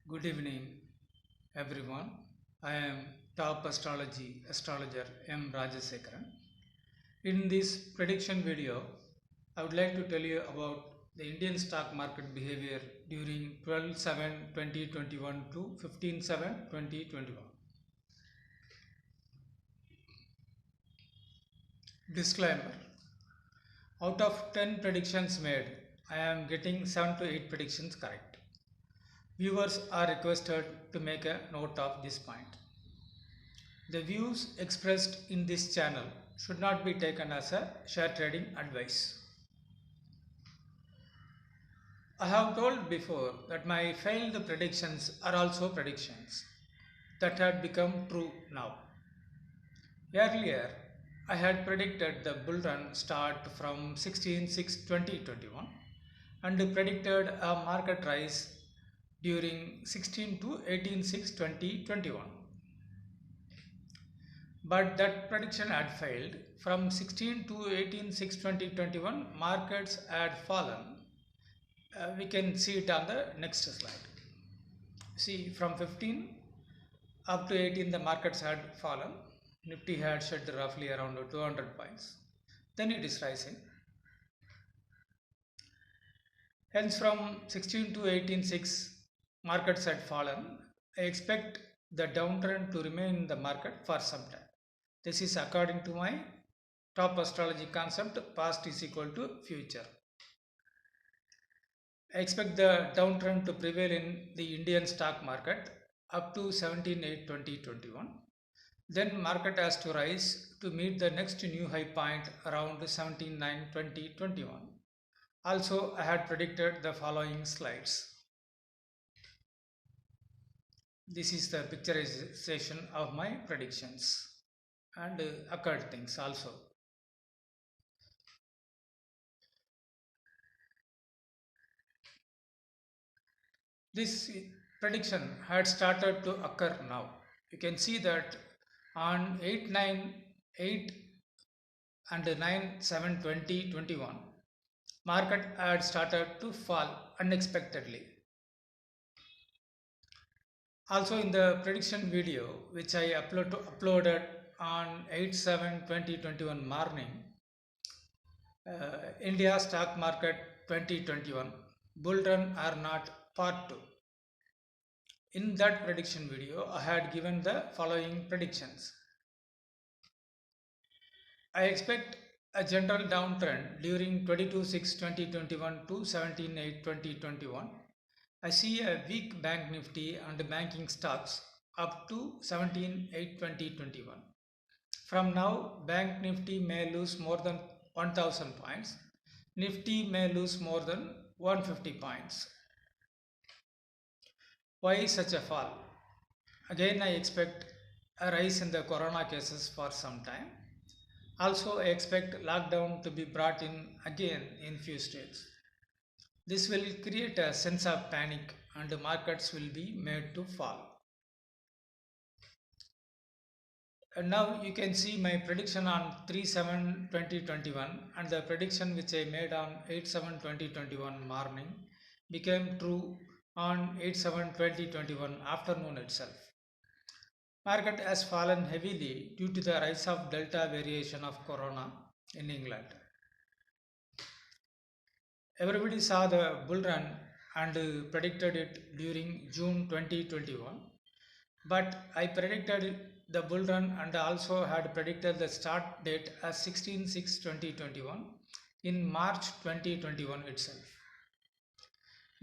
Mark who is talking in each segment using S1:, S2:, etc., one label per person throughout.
S1: Good evening, everyone. I am top astrologer M. Rajasekaran. In this prediction video, I would like to tell you about the Indian stock market behavior during 12/7/2021 to 15/7/2021. Disclaimer: out of 10 predictions made, I am getting 7 to 8 predictions correct. Viewers are requested to make a note of this point. The views expressed in this channel should not be taken as a share trading advice. I have told before that my failed predictions are also predictions that had become true now. Earlier, I had predicted the bull run start from 16/6/2021 and predicted a market rise during 16 to 18/6/2021. But that prediction had failed. From 16 to 18/6/2021, markets had fallen. We can see it on the next slide. See, from 15 up to 18, the markets had fallen. Nifty had shed roughly around 200 points. Then it is rising. Hence, from 16 to 18/6, markets had fallen. I expect the downtrend to remain in the market for some time. This is according to my top astrology concept, past is equal to future. I expect the downtrend to prevail in the Indian stock market up to 17/8/2021. Then market has to rise to meet the next new high point around 17/9/2021. Also, I had predicted the following slides. This is the picturization of my predictions and occurred things also. This prediction had started to occur now. You can see that on 8/9/8 and 9/7/2021, market had started to fall unexpectedly. Also, in the prediction video which I uploaded on 8/7/2021 morning, India stock market 2021 bull run or not part 2. In that prediction video, I had given the following predictions. I expect a general downtrend during 22/6/2021 to 17/8/2021. I see a weak bank nifty and banking stocks up to 17/8/2021. From now, bank nifty may lose more than 1000 points. Nifty may lose more than 150 points. Why such a fall? Again, I expect a rise in the corona cases for some time. Also, I expect lockdown to be brought in again in few states. This will create a sense of panic and the markets will be made to fall. And now you can see my prediction on 3/7/2021 and the prediction which I made on 8/7/2021 morning became true on 8/7/2021 afternoon itself. Market has fallen heavily due to the rise of Delta variation of corona in England. Everybody saw the bull run and predicted it during June 2021, but I predicted the bull run and also had predicted the start date as 16/6/2021 in March 2021 itself.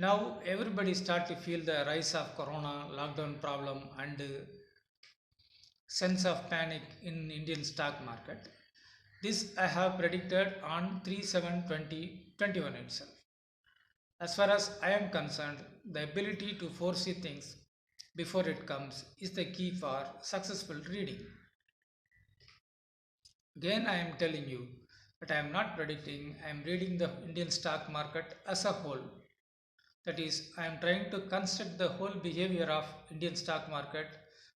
S1: Now everybody start to feel the rise of corona, lockdown problem and sense of panic in Indian stock market. This I have predicted on 3/7/2021 itself. As far as I am concerned, the ability to foresee things before it comes is the key for successful reading. Again, I am telling you that I am not predicting, I am reading the Indian stock market as a whole. That is, I am trying to construct the whole behavior of Indian stock market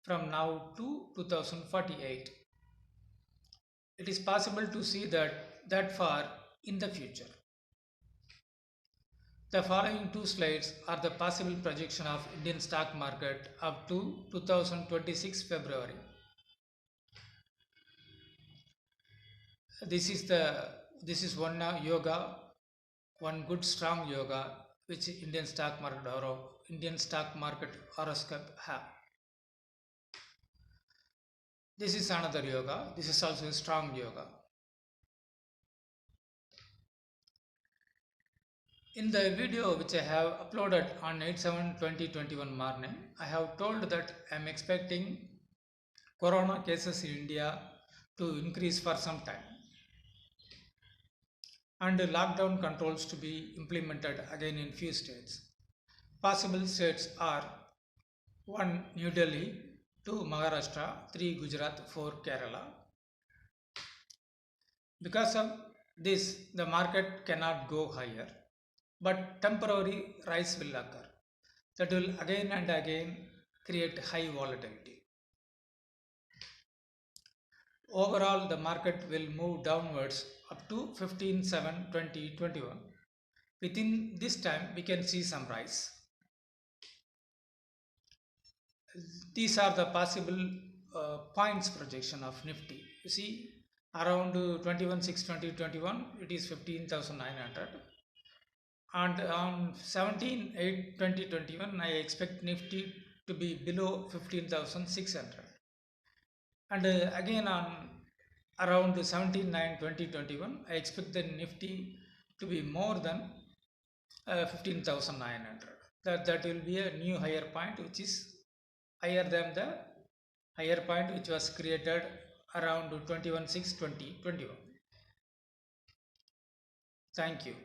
S1: from now to 2048. It is possible to see that far in the future. The following two slides are the possible projection of Indian stock market up to 2026 February. This is one yoga, one good strong yoga which Indian stock market horoscope have. This is another yoga. This is also a strong yoga. In the video which I have uploaded on 8/7/2021 morning, I have told that I am expecting corona cases in India to increase for some time and lockdown controls to be implemented again in few states. Possible states are 1. New Delhi, 2. Maharashtra, 3. Gujarat, 4. Kerala. Because of this, the market cannot go higher, but temporary rise will occur. That will again and again create high volatility. Overall, the market will move downwards up to 15/7/2021. Within this time, we can see some rise. These are the possible points projection of Nifty. You see, around 21/6/2021, it is 15,900. And on 17/8/2021, I expect Nifty to be below 15,600. And again on around 17/9/2021, I expect the Nifty to be more than 15,900. That will be a new higher point which is higher than the higher point which was created around 21/6/2021. Thank you.